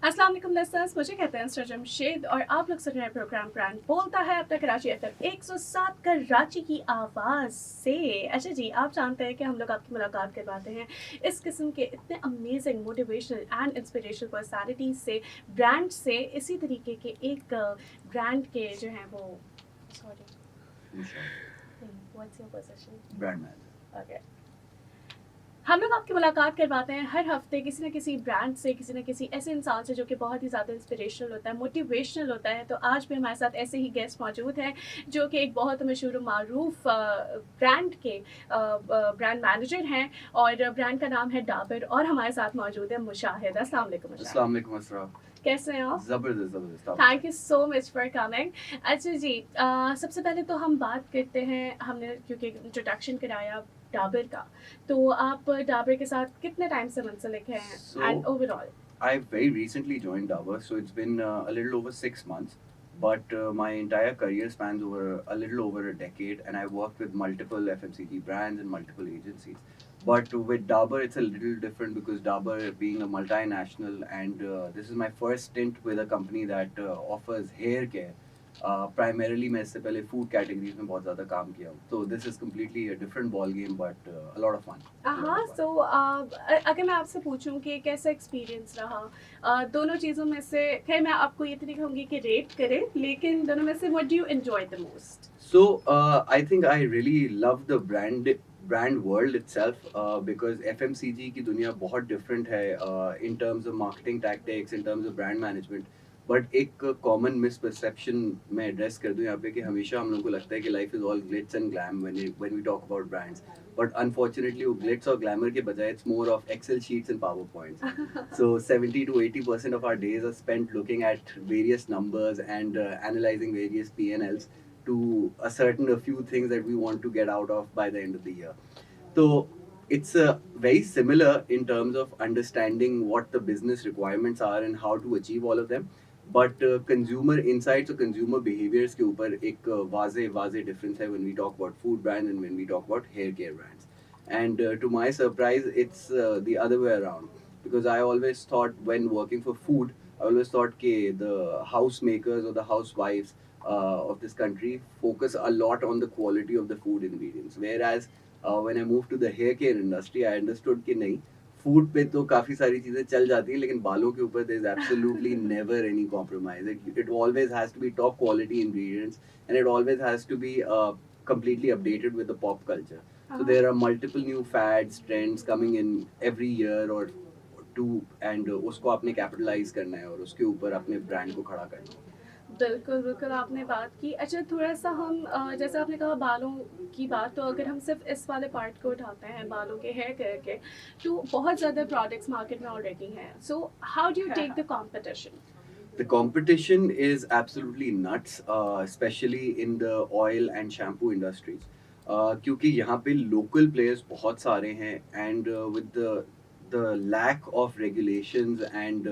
अस्सलाम वालेकुम लिसनर्स, मुझे कहते हैं सर जमशेद और आप लोग सुन रहे हैं प्रोग्राम ब्रांड बोलता है अपना कराची एफएम 107 कराची की आवाज़ से। अच्छा जी, आप जानते हैं कि हम लोग आपकी मुलाकात करवाते हैं इस किस्म के इतने amazing motivational and inspirational personalities से, ब्रांड से, इसी तरीके के एक ब्रांड के जो हैं वो sorry what's your position brand manager. Okay, हम लोग आपकी मुलाकात करवाते हैं हर हफ्ते किसी न किसी ब्रांड से, किसी न किसी ऐसे इंसान से जो कि बहुत ही ज़्यादा इंस्पिरेशनल होता है, मोटिवेशनल होता है। तो आज भी हमारे साथ ऐसे ही गेस्ट मौजूद हैं जो कि एक बहुत मशहूर मारूफ ब्रांड के ब्रांड मैनेजर हैं और ब्रांड का नाम है डाबर। और हमारे साथ मौजूद है मुशाहिद। अस्सलाम वालेकुम मुशाहिद। अस्सलाम वालेकुम असरा। कैसे हैं आप? जबरदस्त जबरदस्त। Thank you so much for coming. अच्छा जी, सबसे पहले तो हम बात करते हैं, हमने क्योंकि इंट्रोडक्शन कराया डाबर का, तो आप डाबर के साथ कितने टाइम से मुंसलिक हैं and overall? I very recently joined Dabur, so it's been a little over 6 months. But my entire career spans over a little over a decade, and I've worked with multiple FMCG brands and multiple agencies. But with Dabur, it's a little different because Dabur, being a multinational, and this is my first stint with a company that offers hair care. Primarily, मैं इससे पहले food categories में बहुत ज़्यादा काम किया हूँ. So this is completely a different ball game, but a lot of fun. हाँ, सो अगर मैं आपसे पूछूं कि कैसा एक्सपीरियंस रहा दोनों चीज़ों में से, खैर मैं आपको ये तो नहीं कहूँगी कि रेट करें, लेकिन दोनों में से what do you enjoy the most? So I think I really love the brand world itself because FMCG की दुनिया बहुत different है in terms of marketing tactics, in terms of brand management. But एक common misperception मैं address कर दूं यहाँ पे कि हमेशा हम लोगों को लगता है कि life is all glitz and glam when we talk about brands. But unfortunately वो glitz और glamour के बजाय it's more of Excel sheets and PowerPoints. So 70 to 80% of our days are spent looking at various numbers and analyzing various P&Ls to ascertain a few things that we want to get out of by the end of the year. So it's very similar in terms of understanding what the business requirements are and how to achieve all of them. But consumer insights or consumer behaviors के ऊपर एक वाजे difference है when we talk about food brands and when we talk about hair care brands. And to my surprise, it's the other way around because I always thought when working for food, I always thought that the housemakers or the housewives of this country focus a lot on the quality of the food ingredients. Whereas when I moved to the hair care industry, I understood कि नहीं, food पे तो काफ़ी सारी चीज़ें चल जाती हैं लेकिन बालों के ऊपर there is absolutely never any compromise. It always has to be top quality ingredients and it always has to be completely updated with the pop culture. So there are multiple new fads, trends coming in every year or two and उसको आपने capitalize करना है और उसके ऊपर अपने brand को खड़ा करना है. बिल्कुल, बिल्कुल आपने बात की। अच्छा, थोड़ा-सा हम जैसे आपने कहा बालों की बात, तो अगर हम सिर्फ़ इस वाले पार्ट को उठाते हैं, बालों के हेयर केयर के, तो बहुत ज़्यादा प्रोडक्ट्स मार्केट में ऑलरेडी हैं। So how do you take the competition? The competition is absolutely nuts, especially in the oil and shampoo industries. क्योंकि यहाँ पे local players बहुत सारे हैं and with the lack of regulations and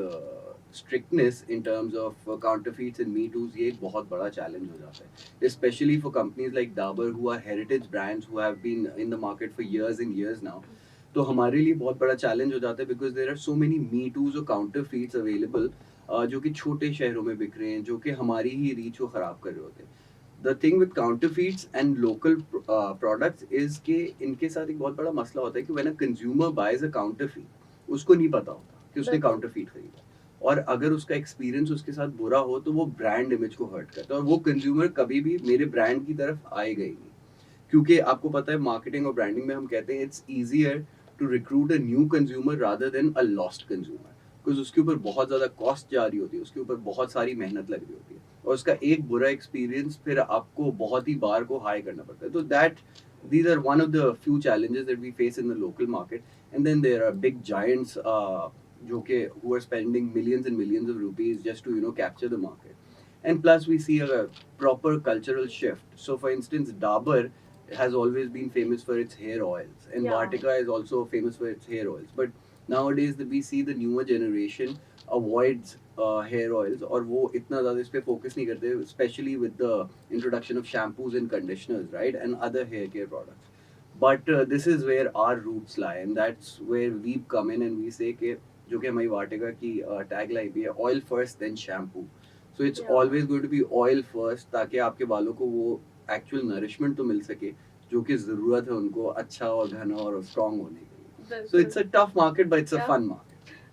strictness in terms of counterfeits and Me Too's ये एक बहुत बड़ा challenge हो जाता है. Especially for companies like Dabur who are heritage brands who have been in the market for years and years now. तो हमारे लिए बहुत बड़ा challenge हो जाता है because there are so many Me Too's or counterfeits available जो कि छोटे शहरों में बिक रहे हैं जो कि हमारी ही रीच को ख़राब कर रहे होते हैं. The thing with counterfeits and local products is कि इनके साथ एक बहुत बड़ा मसला होता है कि when a consumer buys a counterfeit उसको नहीं पता होता कि उसने काउंटरफीट खरीदा और अगर उसका एक्सपीरियंस उसके साथ बुरा हो तो वो ब्रांड इमेज को हर्ट करता है और वो कंज्यूमर कभी भी मेरे ब्रांड की तरफ आएगा ही नहीं क्योंकि आपको पता है मार्केटिंग और ब्रांडिंग में हम कहते हैं it's easier to recruit a new consumer rather than a lost consumer because उसके ऊपर बहुत ज़्यादा कॉस्ट जा रही होती है उसके ऊपर बहुत सारी मेहनत लग रही होती है और उसका एक बुरा एक्सपीरियंस फिर आपको बहुत ही बार को हाई करना पड़ता है तो that these are one of the few challenges that we face in the local market and then there are big giants जो कि who are spending millions and millions of rupees just to capture the market and plus we see a proper cultural shift so for instance Dabur has always been famous for its hair oils and Vatika is also famous for its hair oils but nowadays we see the newer generation avoids hair oils और वो इतना ज़्यादा इस पे focus नहीं करते especially with the introduction of shampoos and conditioners right and other hair care products but this is where our roots lie and that's where we come in and we say कि जो कि हमारी वाटिका की tag line भी है, oil first then shampoo. So it's Yeah. Always going to be oil first, ताकि आपके बालों को वो एक्चुअल नरिशमेंट तो मिल सके जो कि ज़रूरत है उनको अच्छा और घना और स्ट्रॉन्ग होने के लिए. सो बिल्कुल. It's a tough market but it's a Yeah. Fun market.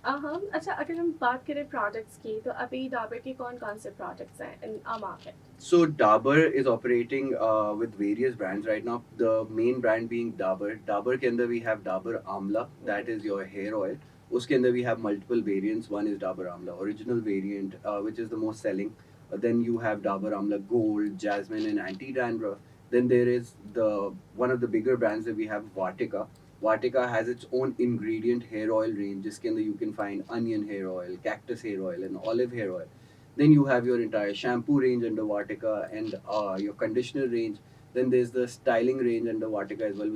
अच्छा, अगर हम बात करें प्रोडक्ट्स की, तो अभी डाबर के कौन-कौन से प्रोडक्ट्स हैं इन market? So Dabur is operating with various brands right now. The main brand being Dabur. Dabur के अंदर we have Dabur Amla, that is your hair oil. उसके अंदर we have multiple variants. One is Dabur Amla original variant, which is the most selling. Then you have Dabur Amla Gold, Jasmine, and Anti-Dandruff. Then there is the one of the bigger brands that we have, Vatika. Vatika has its own ingredient hair oil range, जिसके अंदर you can find onion hair oil, cactus hair oil, and olive hair oil. Then you have your entire shampoo range under Vatika and your conditioner range. Then there's the styling range under Vatika as well,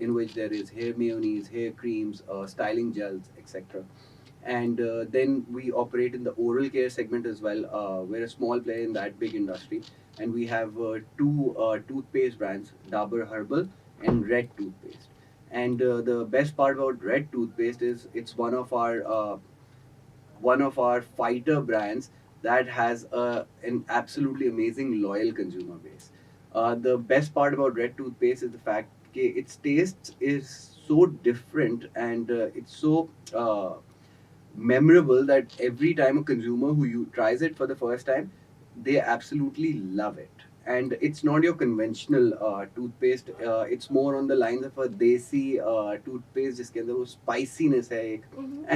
in which there is hair mayonnaise, hair creams, styling gels, etc. And then we operate in the oral care segment as well. We're a small player in that big industry, and we have two toothpaste brands, Dabur Herbal and Red Toothpaste. And the best part about Red Toothpaste is it's one of our fighter brands that has an absolutely amazing loyal consumer base. The best part about Red Toothpaste is the fact that its taste is so different and it's so memorable that every time a consumer tries it for the first time, they absolutely love it. And it's not your conventional toothpaste. It's more on the lines of a desi toothpaste जिसके अंदर वो spiciness है एक.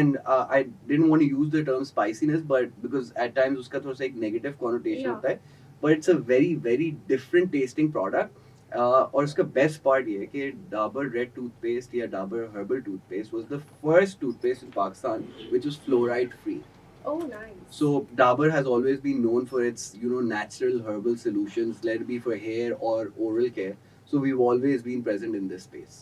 And I didn't want to use the term spiciness, but because at times उसका थोड़ा सा एक negative connotation Yeah. होता है. But it's a very very different tasting product. और उसका बेस्ट पार्ट ये है कि डाबर रेड टूथपेस्ट या Dabur herbal toothpaste was the first toothpaste in Pakistan which was fluoride free. Oh, nice. So Dabur has always been known for its natural herbal solutions, let it be for hair or oral care. So we've always been present in this space.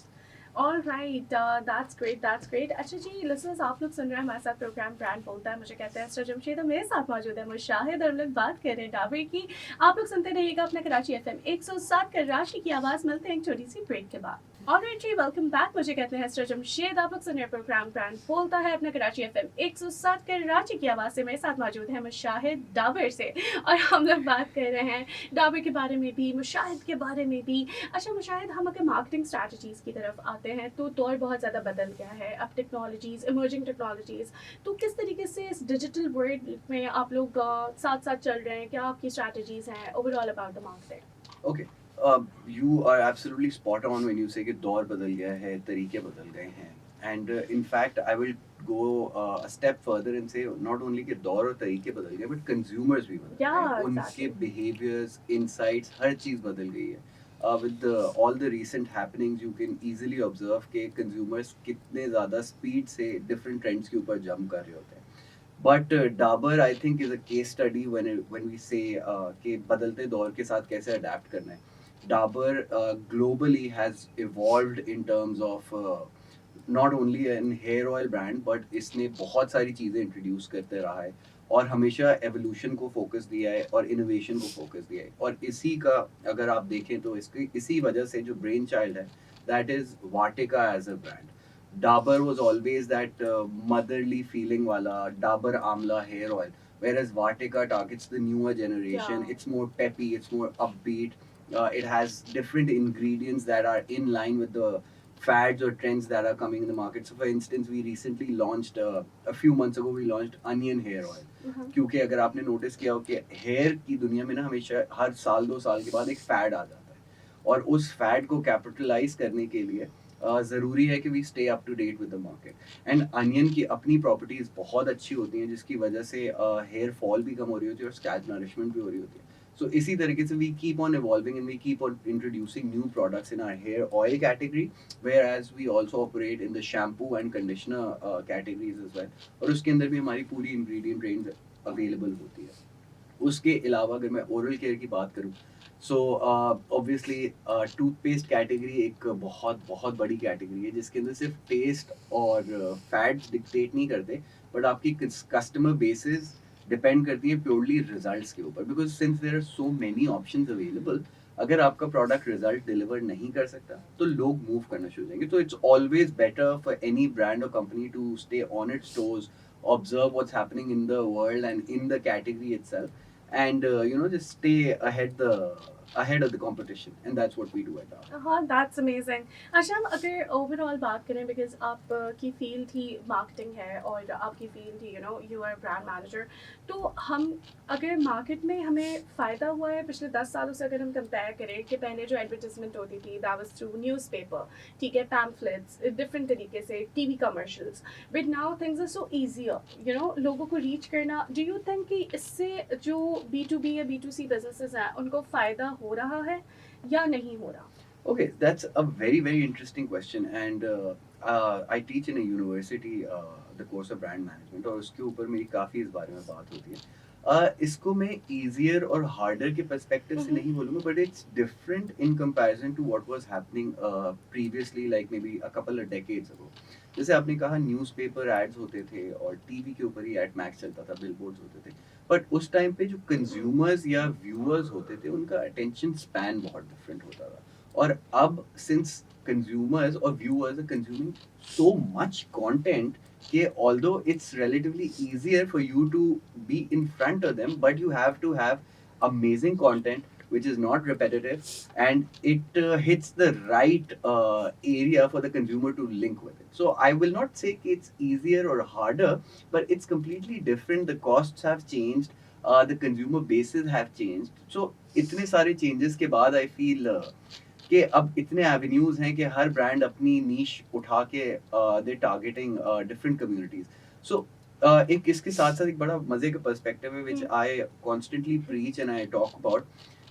All right, that's great, that's great. अच्छा जी, listeners, आप लोग सुन रहे हैं हमारे साथ programme brand बोलता है, मुझे कहते हैं सर जमशेद, मेरे साथ मौजूद है मुशाहिद, और हम लोग बात कर रहे हैं डाबर की. आप लोग सुनते रहिएगा अपना कराची एफएम 107 कराची की आवाज़. मिलते हैं एक छोटी सी ब्रेक के बाद. ऑलराइट जी, वेलकम बैक. मुझे कहते हैं सर जमशेद, आप लोग सुन रहे हैं प्रोग्राम ब्रांड बोलता है अपना कराची एफएम 107 कराची की आवाज़ से. मेरे साथ मौजूद है मुशाहिद डाबर से, और हम लोग बात कर रहे हैं डाबर के बारे में भी, मुशाहिद के बारे में भी. अच्छा मुशाहिद, हम अगर मार्केटिंग स्ट्रैटेजीज़ की तरफ आते हैं तो दौर बहुत ज़्यादा बदल गया है. अब टेक्नोलॉजीज़, इमर्जिंग टेक्नोलॉजीज़, तो किस तरीके से इस डिजिटल वर्ल्ड में आप लोग साथ साथ चल रहे हैं? क्या आपकी स्ट्रैटेजीज़ हैं overall about the marketing? Okay. You are absolutely spot on when you say कि दौर बदल गया है, तरीके बदल गए हैं. And in fact, I will go a step further and say not only कि दौर और तरीके बदल गए, but consumers भी बदल गए. Yeah, उनके exactly. behaviors, insights, हर चीज़ बदल गई है. With all the recent happenings, you can easily observe कि consumers कितने ज़्यादा speed से different trends के ऊपर jump कर रहे होते हैं. But Dabur, I think, is a case study when we say कि बदलते दौर के साथ कैसे adapt करना है. Dabur globally has evolved in terms of not only an hair oil brand, but इसने बहुत सारी चीज़ें introduce करते रहा है और हमेशा evolution को focus दिया है और innovation को focus दिया है. और इसी का अगर आप देखें तो इसी वजह से जो brain child है, that is Vatika as a brand. Dabur was always that motherly feeling wala Dabur Amla hair oil, whereas Vatika targets the newer generation. Yeah. It's more peppy, it's more upbeat. It has different ingredients that are in line with the fads or trends that are coming in the market. So, for instance, we recently launched a few months ago. We launched onion hair oil. क्योंकि अगर आपने notice किया हो कि hair की दुनिया में ना हमेशा हर साल 2 साल के बाद एक फैड आ जाता है और उस फैड को कैपिटलाइज करने के लिए ज़रूरी है कि we stay up to date with the market. And onion की अपनी प्रॉपर्टीज़ बहुत अच्छी होती हैं जिसकी वजह से हेयर फॉल भी कम हो रही होती है और स्कैल्प नरिशमेंट भी हो रही होती है. So इसी तरीके से we keep on evolving and we keep on introducing new products in our hair oil category, whereas we also operate in the shampoo and conditioner categories as well. और उसके अंदर भी हमारी पूरी ingredient range available होती है. उसके अलावा अगर मैं ओरल केयर की बात करूँ, सो ऑब्वियसली टूथपेस्ट कैटेगरी एक बहुत बहुत बड़ी कैटेगरी है जिसके अंदर सिर्फ टेस्ट और फैट्स डिक्टेट नहीं करते, बट आपकी कस्टमर बेसिस डिपेंड करती है प्योरली रिजल्ट्स के ऊपर. Because since there are so many options available, अगर आपका प्रोडक्ट रिजल्ट डिलीवर नहीं कर सकता तो लोग मूव करना शुरू करेंगे. तो it's always better for any brand और company to stay on its toes observe what's happening in the world and in the category itself, and just stay ahead of the competition, and that's what we do at our. हाँ, that's amazing. अच्छा, हम अगर overall बात करें, because आप की field ही marketing है और आपकी फ़ील्ड ही यू आर ब्रांड मैनेजर, तो हम अगर मार्केट में हमें फ़ायदा हुआ है पिछले 10 सालों से, अगर हम कंपेयर करें कि पहले जो एडवर्टाइज़मेंट होती थी दैट वाज़ थ्रू न्यूज़पेपर, ठीक है, पैम्फलेट्स, डिफरेंट तरीके से TV commercials, but now things are so easier, लोगों को रीच करना। डू यू थिंक कि इससे जो B2B या B2C बिज़नेसेस हैं उनको फ़ायदा हो रहा है या नहीं हो रहा? Okay, that's a very, very interesting question. And I teach in a university the course of brand management, और उसके ऊपर मेरी काफ़ी इस बारे में बात होती है। इसको मैं easier और harder के perspective से नहीं बोलूँगा, but it's different in comparison to what was happening previously, like maybe a couple of decades ago. जैसे आपने कहा newspaper ads होते थे और टीवी के ऊपर ही ad max चलता था, billboards होते थे। बट उस टाइम पे जो consumers या viewers होते थे, उनका attention span बहुत different होता था। और अब since consumers or viewers are consuming so much content कि although it's relatively easier for you to be in front of them, but you have to have amazing content which is not repetitive, and it hits the right area for the consumer to link with it. So I will not say it's easier or harder, but it's completely different. The costs have changed, the consumer bases have changed. So इतने सारे changes के बाद I feel कि अब इतने avenues हैं कि हर brand अपनी नीश उठा के दे टारगेटिंग डिफरेंट कम्युनिटीज। सो एक इसके साथ साथ एक बड़ा मजे का पर्सपेक्टिव है which I constantly preach and I talk about,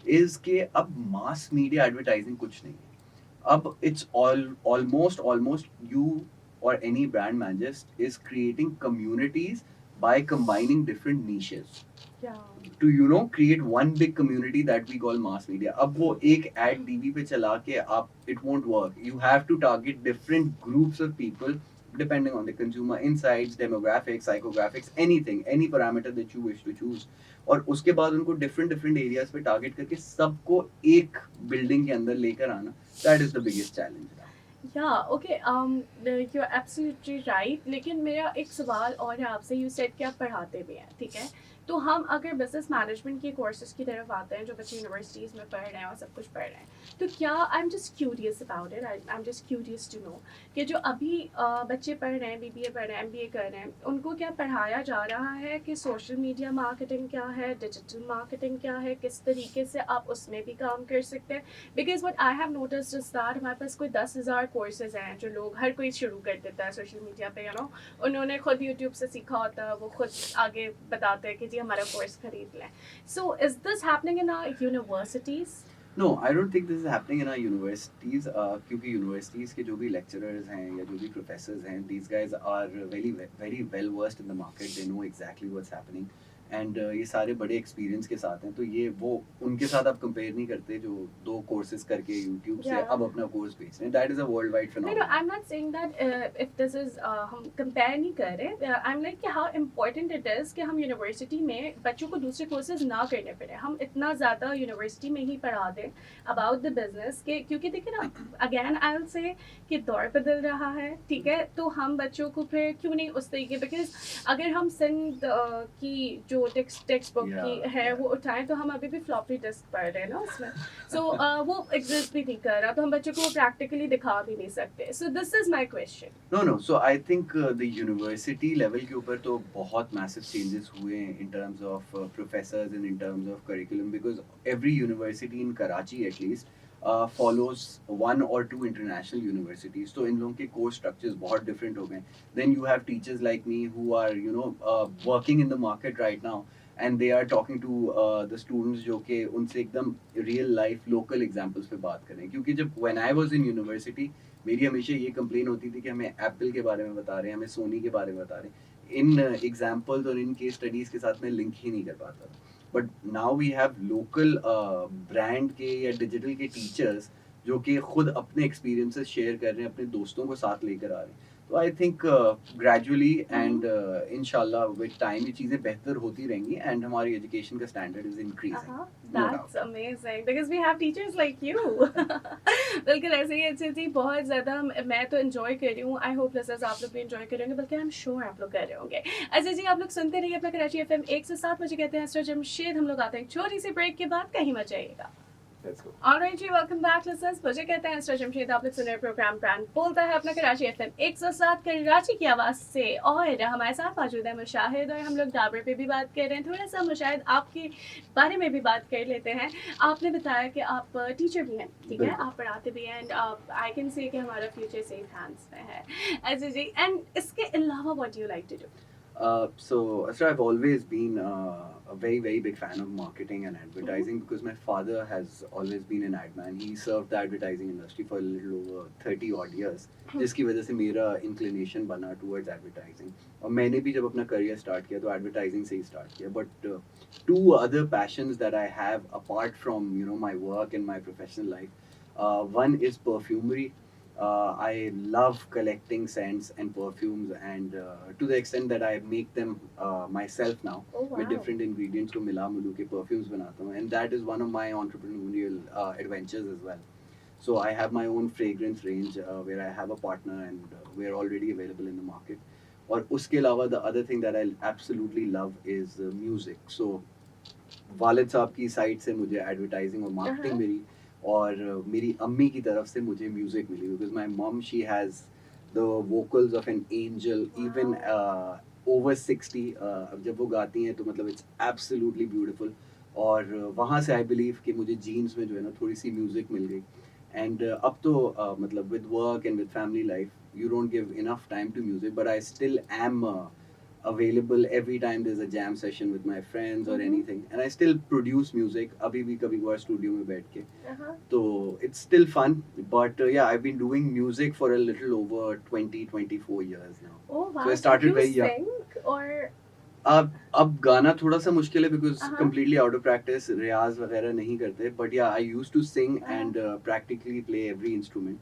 is के अब मास मीडिया एडवर्टाइजिंग कुछ नहीं है। अब it's almost you or any brand manager is creating communities by combining different niches Yeah. to create one big community that we call mass media. अब वो एक ad TV पे चला के आप it won't work. You have to target different groups of people depending on the consumer insights, demographics, psychographics, anything, any parameter that you wish to choose. और उसके बाद उनको different areas पे target करके सबको एक building के अंदर लेकर आना, that is the biggest challenge. Yeah, okay, you're absolutely right, लेकिन मेरा एक सवाल और है आपसे। यू सेड कि आप पढ़ाते भी हैं, ठीक है, तो हम अगर बिजनेस मैनेजमेंट के कोर्सेज की तरफ आते हैं जो बच्चे यूनिवर्सिटीज़ में पढ़ रहे हैं और सब कुछ पढ़ रहे हैं, तो क्या I am just curious about it, I am just curious to know कि जो अभी बच्चे पढ़ रहे हैं, BBA पढ़ रहे हैं, MBA कर रहे हैं, उनको क्या पढ़ाया जा रहा है कि सोशल मीडिया मार्केटिंग क्या है, डिजिटल मार्केटिंग क्या है, किस तरीके से आप उसमें भी काम कर सकते हैं? Because what I have noticed is that हमारे पास कोई 10,000 कोर्सेज हैं जो लोग हर कोई शुरू कर देता है सोशल मीडिया पे, उन्होंने खुद यूट्यूब से सीखा होता है, वो खुद आगे बताते हैं कि जी हमारा कोर्स खरीद लें। So is this happening in our universities? No, I don't think this is happening in our universities, क्योंकि universities के जो भी lecturers हैं या जो भी professors हैं, these guys are very well versed in the market. They know exactly what's happening. And ये सारे बड़े एक्सपीरियंस के साथ हैं, तो ये वो उनके साथ आप कंपेयर नहीं करते जो 2 कोर्सेज करके यूट्यूब से अब अपना कोर्स बेच रहे हैं। That is a world wide phenomenon. No, I'm not saying that if this is हम compare नहीं कर रहे। I'm like कि how important it is कि हम यूनिवर्सिटी में बच्चों को दूसरे कोर्सेज ना करने पड़े, हम इतना ज़्यादा यूनिवर्सिटी में ही पढ़ा दें अबाउट द बिजनेस के, क्योंकि देखिए ना, अगेन आई विल से कि दौर बदल रहा है, ठीक है, तो हम बच्चों को फिर क्यों नहीं उस तरीके, बिकॉज अगर हम सिंध की जो टेक्स्ट बुक की है वो उठाएं तो हम अभी भी फ्लॉपी डिस्क पढ़ रहे हैं ना उसमें, सो वो एग्जिस्ट भी नहीं कर रहा, तो हम बच्चों को प्रैक्टिकली दिखा भी नहीं सकते। So this is my question. No so I think the university level के ऊपर तो बहुत मैसिव चेंजेस हुए हैं in terms of professors and in terms of curriculum, because every university in Karachi at least follows 1 or 2 international universities, so in लोगों के course structures बहुत different हो गए। Then you have teachers like me who are working in the market right now, and they are talking to the students जो कि उनसे एकदम real life local examples पे बात करें, क्योंकि जब when I was in university मेरी हमेशा ये complaint होती थी कि हमें Apple के बारे में बता रहे हैं, हमें Sony के बारे में बता रहे हैं, इन examples और इन case studies के साथ मैं link ही नहीं कर पाता था। But now we have local brand के या डिजिटल के टीचर्स जो कि खुद अपने एक्सपीरियंसेस शेयर कर रहे हैं, अपने दोस्तों को साथ लेकर आ रहे हैं। तो आई थिंक ग्रेजुअली एंड इंशाल्लाह विद टाइम ये चीज़ें बेहतर होती रहेंगी एंड हमारी एजुकेशन का standard is increasing, no That's doubt. amazing because we have teachers like you. बिल्कुल ऐसे ही अच्छी थी बहुत ज़्यादा मैं तो एंजॉय कर रही हूँ। आई होप लिसनर्स आप लोग भी एंजॉय कर रहे होंगे, बल्कि आई एम श्योर आप लोग कर रहे होंगे। अच्छा जी, आप लोग सुनते रहिए अपना कराची एफएम 107 बजे कहते हैं असर जमशेद। हम लोग आते हैं एक छोटी सी ब्रेक के बाद, कहीं मत जाइएगा। Let's go. ऑलराइट जी, वेलकम बैक लिसनर्स। मुझे कहते हैं असर जमशेद, आप लोग सुन रहे प्रोग्राम ब्रांड बोलता है अपना कराची एफएम 107 कराची की आवाज़ से। और हमारे साथ मौजूद है मुशाहिद, और हम लोग डाबर पे भी बात कर रहे हैं। थोड़ा सा मुशाहिद आपके बारे में भी बात कर लेते हैं। आपने बताया कि आप टीचर भी हैं, ठीक है, बिल्कुल। आप पढ़ाते भी हैं, एंड आई कैन से कि हमारा फ्यूचर सेफ हैंड्स में है। अच्छा जी, एंड इसके अलावा what do you like to do? So, Asra, I've always been a very, very big fan of marketing and advertising because my father has always been an ad man. He served the advertising industry for a little over 30 odd years, जिसकी वजह से मेरा inclination बना towards advertising. और मैंने भी जब अपना career start किया तो advertising से ही start किया. But two other passions that I have apart from my work and my professional life, one is perfumery. I love collecting scents and perfumes, and to the extent that I make them myself now Oh with wow. different ingredients को मिला मिलू के perfumes बनाता हूँ, and that is one of my entrepreneurial adventures as well. So I have my own fragrance range where I have a partner, and we are already available in the market. और उसके अलावा the other thing that I absolutely love is music. So वालिद साहब की side से मुझे advertising और marketing Uh-huh. मिली, और मेरी अम्मी की तरफ से मुझे music milli because my mum she has the vocals of an angel even over 60। अब जब वो गाती हैं तो मतलब इट्स एब्सोल्युटली ब्यूटीफुल। और वहाँ से आई बिलीव कि मुझे जीन्स में जो है ना थोड़ी सी म्यूजिक मिल गई। एंड अब तो मतलब with work and with family life you don't give enough time to music, but I still am available every time there's a jam session with my friends or anything, and I still produce music अभी भी कभी कभार studio में बैठ के। Uh-huh. तो it's still fun, but yeah, I've been doing music for a little over 20-24 years now. Oh wow. So I So started you very young. sing or अब गाना थोड़ा सा मुश्किल है because Uh-huh. Completely out of practice, रियाज वगैरह नहीं करते, but yeah I used to sing and practically play every instrument.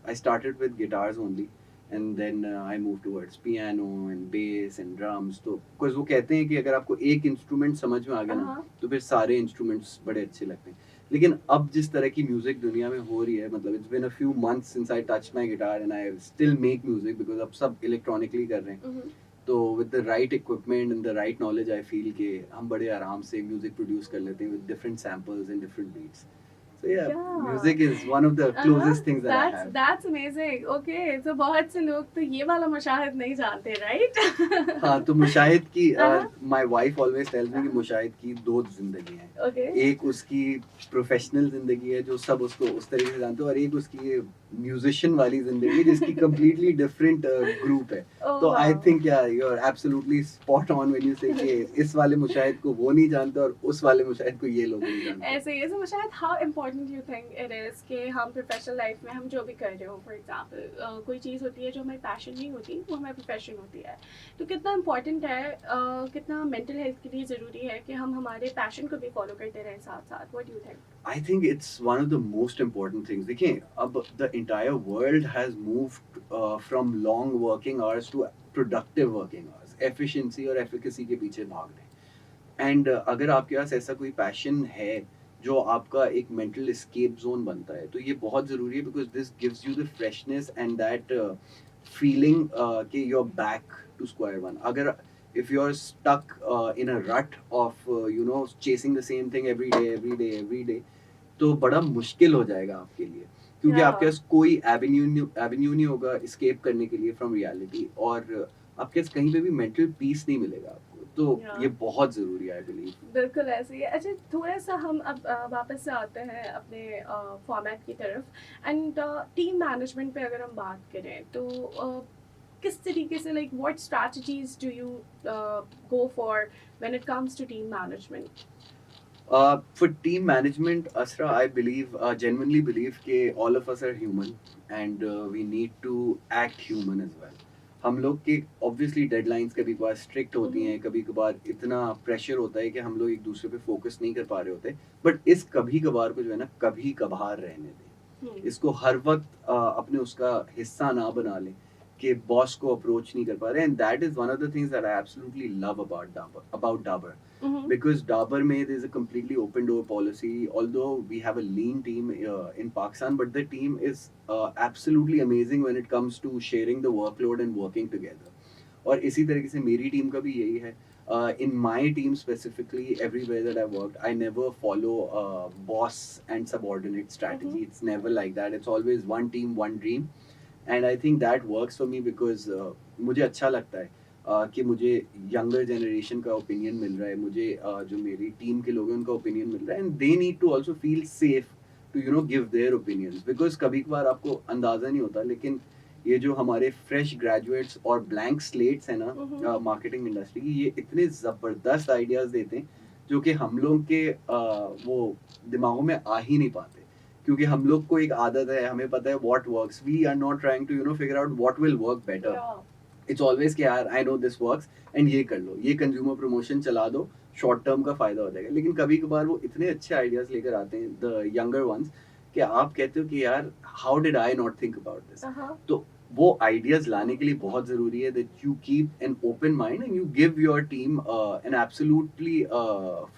I started with guitars only and then I move towards piano and bass and drums. तो because वो कहते हैं कि अगर आपको एक इंस्ट्रूमेंट समझ में आ गया ना Uh-huh. तो फिर सारे इंस्ट्रूमेंट्स बड़े अच्छे लगते हैं। लेकिन अब जिस तरह की म्यूजिक दुनिया में हो रही है, मतलब it's been a few months since I touch my guitar and I still make music because अब सब इलेक्ट्रॉनिकली कर रहे हैं। Mhm. तो with the right equipment and the right knowledge I feel कि हम बड़े आराम से म्यूजिक प्रोड्यूस कर लेते हैं with different samples and different beats. So yeah, Yeah. Music is one of the closest things that I have. That's amazing. Okay, so बहुत से लोग तो ये वाला मुशाहिद नहीं जानते, right? हाँ, तो मुशाहिद की Uh-huh. My wife always tells me कि मुशाहिद की दो जिंदगी हैं। Okay. एक उसकी प्रोफेशनल जिंदगी है जो सब उसको उस तरीके से जानते हो, और एक उसकी म्यूजिशियन वाली जिंदगी जिसकी कम्प्लीटली डिफरेंट ग्रुप है। Oh तो I wow. Think yeah you are absolutely spot on when you say कि इस वाले मुशाहिद को वो नहीं जानते और उस वाले मुशाहिद को ये लोग नहीं जानते। ऐसे ही ऐसे Mushahid, how important you think it is कि हम प्रोफेशनल लाइफ में हम जो भी कर रहे हो, फॉर एग्जांपल कोई चीज़ होती है जो हमारी पैशन नहीं होती, वो हमारी प्रोफेशन होती है, तो कितना इम्पोर्टेंट है, कितना मेंटल हेल्थ के लिए ज़रूरी है कि हम हमारे पैशन को भी फॉलो करते रहें साथ साथ। What do you think? I think it's one of the most important things. देखिए, अब the entire world has moved from long working hours to productive working hours. Efficiency और efficacy के पीछे भाग रहे हैं। And अगर आपके पास ऐसा कोई passion है जो आपका एक mental escape zone बनता है, तो ये बहुत ज़रूरी है because this gives you the freshness and that feeling कि you're back to square one. अगर if you're stuck in a rut of chasing the same thing every day, तो बड़ा मुश्किल हो जाएगा आपके लिए, क्योंकि Yeah. आपके पास कोई एवेन्यू नहीं होगा एस्केप करने के लिए फ्रॉम रियलिटी, और आपके पास कहीं पे भी मेंटल पीस नहीं मिलेगा आपको। तो Yeah. ये बहुत ज़रूरी है आई बिलीव। बिल्कुल ऐसे ही है। अच्छा, थोड़ा सा हम अब वापस से आते हैं अपने फॉर्मेट की तरफ, एंड टीम मैनेजमेंट पे अगर हम बात करें तो किस तरीके से, like what strategies do you go for when it comes to team management? For team management, Asra, I believe, genuinely believe कि all of us are human and we need to act human as well. हम लोग के obviously deadlines कभी कभार strict होती हैं, कभी कभार इतना pressure होता है कि हम लोग एक दूसरे पे focus नहीं कर पा रहे होते, but इस कभी कभार को जो है ना कभी कभार रहने दें। इसको हर वक्त अपने उसका हिस्सा ना बना लें, कि बॉस को अप्रोच नहीं कर पा रहे, and that is one of the things that I absolutely love about Dabur. Mhm. Because Dabur Med is a completely open door policy. Although we have a lean team in Pakistan, but the team is absolutely amazing when it comes to sharing the workload and working together. और इसी तरीके से मेरी team का भी यही है. In my team specifically, everywhere that I worked, I never follow boss and subordinate strategy. Mhm. It's never like that. It's always one team, one dream. And I think that works for me because मुझे अच्छा लगता है कि मुझे younger generation का opinion मिल रहा है, मुझे जो मेरी टीम के लोग हैं उनका ओपिनियन मिल रहा है, and they need to also feel safe to give their opinions. Because कभी कभार आपको अंदाज़ा नहीं होता, लेकिन ये जो हमारे फ्रेश ग्रेजुएट्स और ब्लैंक स्लेट्स हैं Mhm. ना मार्केटिंग इंडस्ट्री की, ये इतने ज़बरदस्त आइडियाज़ देते हैं जो कि हम लोग के वो दिमागों में आ ही नहीं पाते. क्योंकि हम लोग को एक आदत है, हमें पता है what works, we are not trying to figure out what will work better. Yeah. It's always कि यार I know this works and ये कर लो, ये कंज्यूमर प्रमोशन चला दो, शॉर्ट टर्म का फायदा हो जाएगा. लेकिन कभी कभार वो इतने अच्छे आइडियाज लेकर आते हैं, द यंगर वंस, कि आप कहते हो कि यार how did I not think about this. Uh-huh. तो वो आइडियाज लाने के लिए बहुत जरूरी है that you keep an open mind and you give your team an absolutely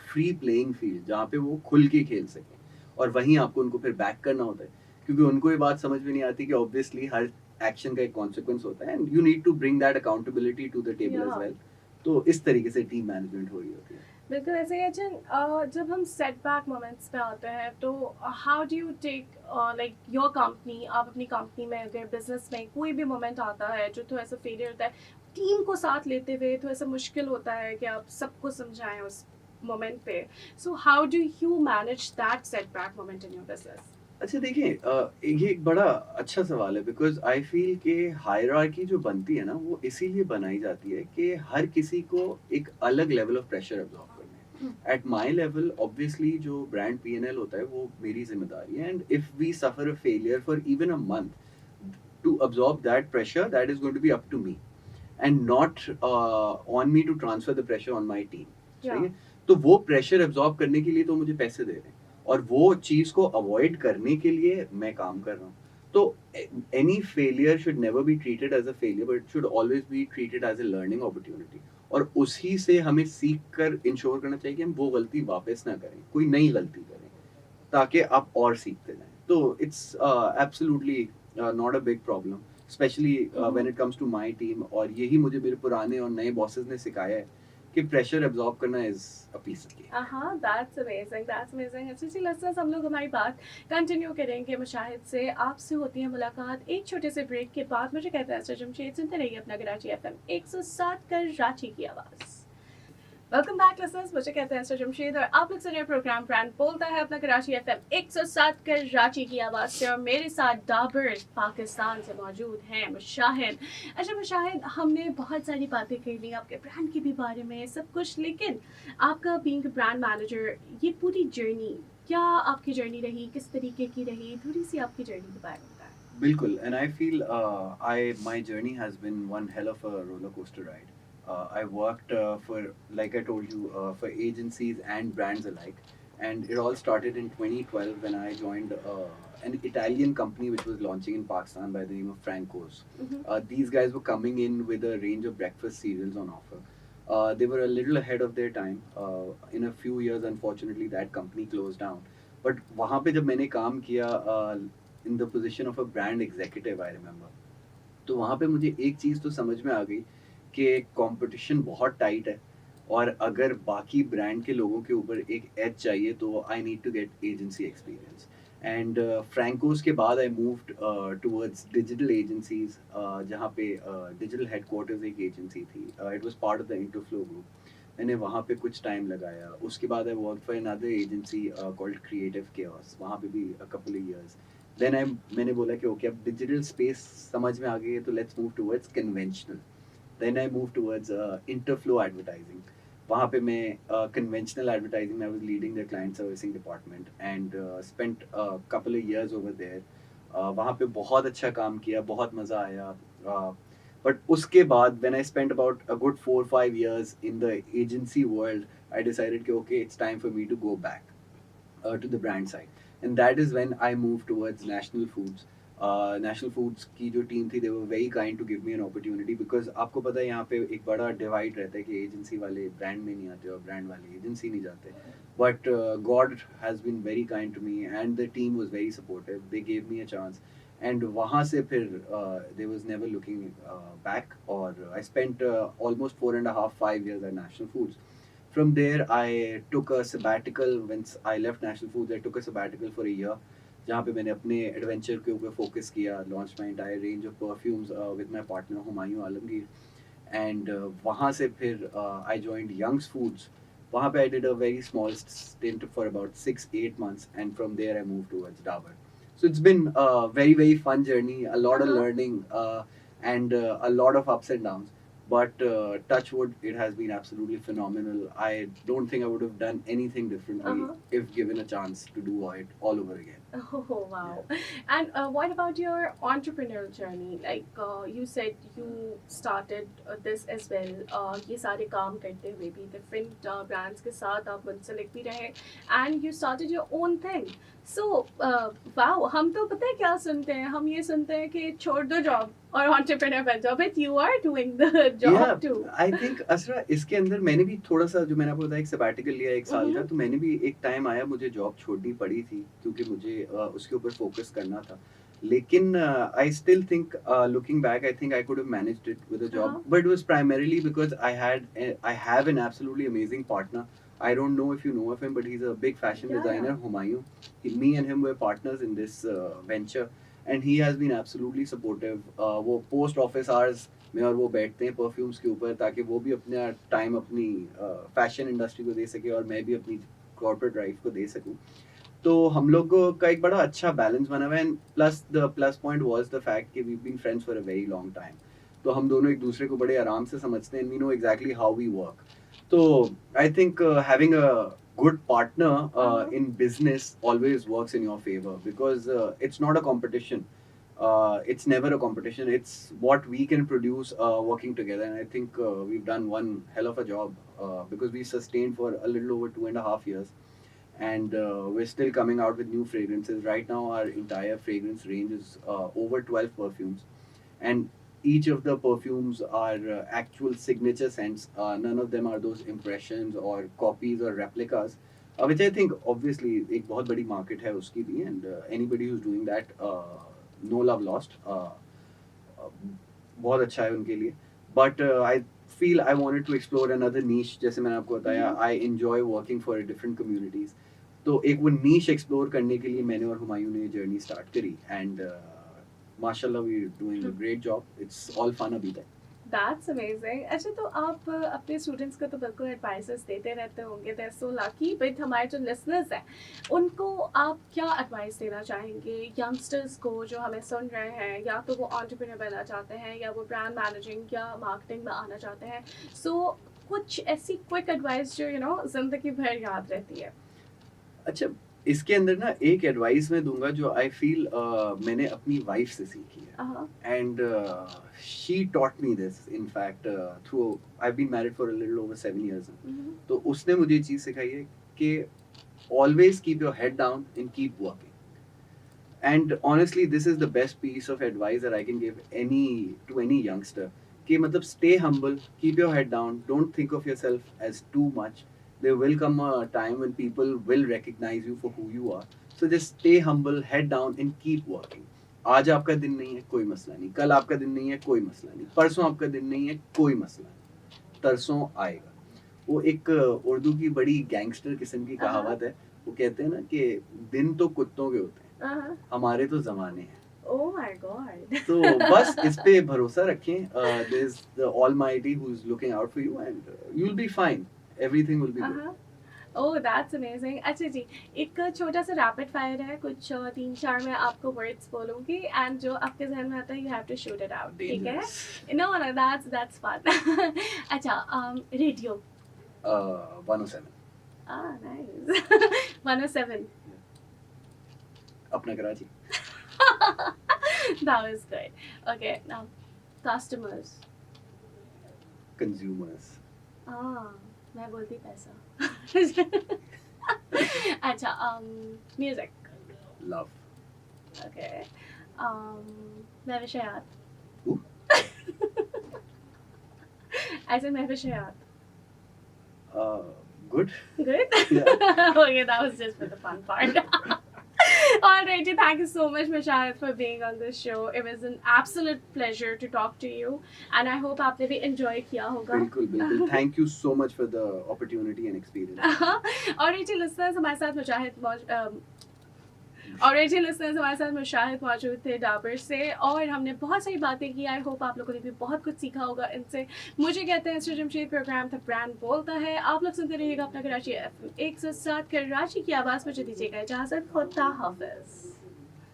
free playing field जहाँ पे वो खुल के खेल सकें. और वहीं आपको उनको फिर बैक करना होता है, क्योंकि उनको ये बात समझ में नहीं आती कि ऑब्वियसली हर एक्शन का एक कॉन्सिक्वेंस होता है, and you need to bring that accountability to the table as Yeah. Well. तो इस तरीके से टीम मैनेजमेंट हो रही होती है. बिल्कुल ऐसे ही है जन जब हम सेटबैक मोमेंट्स पे आते हैं तो how do you take like your company, आप अपनी कंपनी में अगर बिजनेस में कोई भी मोमेंट आता है जो थोड़ा सा फेलियर होता है, टीम को साथ लेते हुए थोड़ा सा मुश्किल होता है कि आप सबको समझाएं उस मोमेंट पे, सो how do you manage that setback moment in your business? अच्छा देखिए, ये एक बड़ा अच्छा सवाल है, बिकॉज आई फील कि हायरार्की जो बनती है ना वो इसीलिए बनाई जाती है कि हर किसी को एक अलग लेवल ऑफ प्रेशर अब्जॉर्ब करना है. एट माई लेवल ऑब्वियसली जो ब्रांड P&L होता है वो मेरी जिम्मेदारी है, and if we suffer a failure for even a month, to absorb that pressure, that is going to be up to me and not on me to transfer the pressure on my team. सही है. तो वो pressure absorb करने के लिए तो मुझे पैसे दे रहे हैं, और वो चीज को अवॉइड करने के लिए मैं काम कर रहा हूँ. तो any failure should never be treated as a failure, but should always be treated as a learning opportunity. और उसी से हमें सीख कर इंश्योर करना चाहिए कि हम वो गलती वापस ना करें, कोई नई गलती करें, ताकि आप और सीखते जाएं. तो it's absolutely not a big problem, especially when it comes to my team. और यही मुझे मेरे पुराने और नए बॉसेस ने सिखाया है कि प्रेशर एब्जॉर्ब करना is a piece of cake. हाँ, दैट्स अमेजिंग, दैट्स अमेजिंग. अच्छा जी लिसनर्स, हम लोग हमारी बात कंटिन्यू करेंगे मुशाहिद से. आपसे होती है मुलाकात एक छोटे से ब्रेक के बाद. मुझे कहते हैं सर जमशेद, सुनते रहिए अपना कराची FM 107 कराची की आवाज़. वेलकम बैक लिसनर्स, मुझे कहते हैं सर जमशेद और आप लोग सुन रहे प्रोग्राम ब्रांड बोलता है अपना कराची FM 107 कराची की आवाज़ से. और मेरे साथ डाबर पाकिस्तान से मौजूद हैं मुशाहिद. अच्छा मुशाहिद, हमने बहुत सारी बातें कर ली आपके ब्रांड के भी बारे में सब कुछ, लेकिन आपका बीइंग ब्रांड मैनेजर, ये पूरी जर्नी, क्या आपकी जर्नी रही, किस तरीके की रही, थोड़ी सी आपकी जर्नी के बारे में बताएं. बिल्कुल, and I feel I my journey has been one hell of a roller coaster ride. I worked for, like I told you, for agencies and brands alike, and it all started in 2012 when I joined an Italian company which was launching in Pakistan by the name of Franco's. Mhm. These guys were coming in with a range of breakfast cereals on offer. They were a little ahead of their time. In a few years, unfortunately, that company closed down. But वहाँ पे जब मैंने काम किया in the position of a brand executive, I remember, तो वहाँ पे मुझे एक चीज़ तो समझ में आ गई कि कंपटीशन बहुत टाइट है, और अगर बाकी ब्रांड के लोगों के ऊपर एक एज चाहिए तो I need to get agency experience. And फ्रैंकोस के बाद I moved towards digital agencies, जहाँ पे डिजिटल हेडक्वार्टर्स एक एजेंसी थी. It was part of the Interflow group. मैंने वहाँ पे कुछ टाइम लगाया. उसके बाद I work for another agency called creative chaos, वहाँ पे भी a couple of years. Then मैंने बोला कि ओके, अब डिजिटल स्पेस समझ में आ गई है तो let's move towards conventional. Then I moved towards Interflow Advertising. वहाँ पे मैं conventional advertising में I was leading the client servicing department and spent a couple of years over there. वहाँ पे बहुत अच्छा काम किया, बहुत मज़ा आया. But उसके बाद when I spent about a good 4-5 years in the agency world, I decided कि okay, it's time for me to go back to the brand side. And that is when I moved towards National Foods. National Foods की जो team थी, they were very kind to give me an opportunity, because आपको पता है यहाँ पे एक बड़ा डिवाइड रहता है कि एजेंसी वाले ब्रांड में नहीं आते और ब्रांड वाले एजेंसी नहीं जाते. But God has been very kind to me and the team was very supportive. They gave me a chance and वहाँ से फिर they was never looking back, और I spent almost 4.5 5 years at National Foods. From there, I took a sabbatical. Once I left National Foods, I took a sabbatical for a year, जहाँ पे मैंने अपने adventure के ऊपर focus किया, launch my entire range of perfumes with my partner Humayun Alamgir. And वहाँ से फिर आई जॉइंड यंग्स फूड्स. वहाँ पे I did a very small stint for about 6 8 months, and from there I move towards Dabur. So it's been a very very fun journey, a lot of Uh-huh. learning, and a lot of ups and downs. But touch wood, it has been absolutely phenomenal. I don't think I would have done anything differently Uh-huh. if given a chance to do it all over again. Oh wow! And what about your entrepreneurial journey? Like you said, you started this as well. ये सारे काम करते हुए भी different brands के साथ आप मुंसलिक भी रहे, and you started your own thing. So wow, हम तो पता है क्या सुनते हैं? हम ये सुनते हैं कि छोड़ दो जॉब और entrepreneur बन जाओ, but you are doing the job too. I think असरा इसके अंदर मैंने भी थोड़ा सा, जो मैंने आपको बताया, एक सबैटिकल लिया 1 साल का, तो मैंने भी एक टाइम आया मुझे जॉब छोड़नी पड़ी थी क्योंकि मुझे उसके ऊपर फोकस करना था. लेकिन I still think, looking back, I think I could have managed it with a job, Uh-huh. But it was primarily because I have an absolutely amazing partner. I don't know if you know of him, but he's a big fashion Yeah, designer, yeah. Humayun. Me and him were partners in this venture, and he has been absolutely supportive. वो post office hours में और वो बैठते हैं perfumes के ऊपर ताकि वो भी अपना टाइम अपनी फैशन इंडस्ट्री को दे सके और मैं भी अपनी कॉर्पोरेट लाइफ को दे सकूं. तो हम लोग का एक बड़ा अच्छा बैलेंस बना हुआ है. And plus the plus point was the fact कि we been friends for a very long time. तो हम दोनों एक दूसरे को बड़े आराम से समझते हैं. We know exactly how we work. तो I think having a good partner in business always works in your favor, because it's not a competition. It's never a competition. It's what we can produce working together, and I think we've done one hell of a job, because we sustained for a little over 2.5 years, and we're still coming out with new fragrances. Right now our entire fragrance range is over 12 perfumes, and each of the perfumes are actual signature scents. None of them are those impressions or copies or replicas, which I think obviously एक बहुत बड़ी market है उसकी भी, and anybody who's doing that, no love lost. बहुत अच्छा है उनके लिए. But I feel I wanted to explore another niche. जैसे मैंने आपको बताया, I enjoy working for different communities. तो एक वो niche explore करने के लिए मैंने और हुमायूं ने जर्नी स्टार्ट करी, and माशाल्लाह we are doing a great job. It's all fun अभी तक. That's amazing. अच्छा, तो आप अपने स्टूडेंट्स को तो बिल्कुल एडवाइसेस देते रहते होंगे. They're so lucky. But हमारे जो लिसनर्स हैं, उनको आप क्या एडवाइस देना चाहेंगे? यंगस्टर्स को जो हमें सुन रहे हैं, या तो वो एंटरप्रेन्योर बनना चाहते हैं, या वो ब्रांड मैनेजिंग या मार्केटिंग में आना चाहते हैं. सो कुछ ऐसी क्विक एडवाइस जो जिंदगी भर याद रहती है. अच्छा, इसके अंदर ना एक एडवाइस मैं दूंगा जो आई फील मैंने अपनी वाइफ से सीखी है. Uh-huh. And she taught me this, in fact through, I been married for a little over 7 years. Mhm. तो उसने मुझे ये चीज सिखाई है कि always keep your head down and keep working. And honestly this is the best piece of advice that I can give any youngster, कि मतलब stay humble, keep your head down, don't think of yourself as too much. There will come a time when people will recognize you for who you are. So just stay humble, head down and keep working. आज आपका दिन नहीं है, कोई मसला नहीं. कल आपका दिन नहीं है, कोई मसला नहीं. परसों आपका दिन नहीं है, कोई मसला नहीं. तरसों आएगा. वो एक उर्दू की बड़ी गैंगस्टर किस्म की कहावत है. वो कहते हैं ना कि दिन तो कुत्तों के होते हैं, Uh-huh. हमारे तो जमाने हैं. Oh my God. तो बस इस पे भरोसा रखें. There is the Almighty who is looking out for you, and you'll be fine. Everything will be good. Uh-huh. Oh, that's amazing. अच्छा जी, एक छोटा सा रैपिड फायर है. कुछ 3-4 मैं आपको वर्ड्स बोलूँगी, एंड जो आपके जहन में आता है, you have to shoot it out. ठीक है? Dangerous. No, that's fun. अच्छा, रेडियो. 107. Ah, nice. 107. अपना Karachi. That was good. Okay, now customers. Consumers. मैं बोलती पैसा. अच्छा, music. Love. Okay. महविश-ए-यात। Who? ऐसे महविश-ए-यात। Good. Good? Yeah. Okay, that was just for the fun part. All right, ji, thank you so much, Mashahid, for being on this show. It was an absolute pleasure to talk to you, and I hope आपने भी enjoy किया होगा. बिल्कुल बिल्कुल. Thank you so much for the opportunity and experience. और जी listeners हमारे साथ मुशाहिद मौजूद थे डाबर से, और हमने बहुत सारी बातें की. आई होप आप लोगों ने भी बहुत कुछ सीखा होगा इनसे. मुझे कहते हैं मिस्टर जमशेद, प्रोग्राम था ब्रांड बोलता है. आप लोग सुनते रहिएगा अपना कराची FM 107 कराची की आवाज़. मुझे दीजिएगा इजाज़त. खुदा हाफिज़.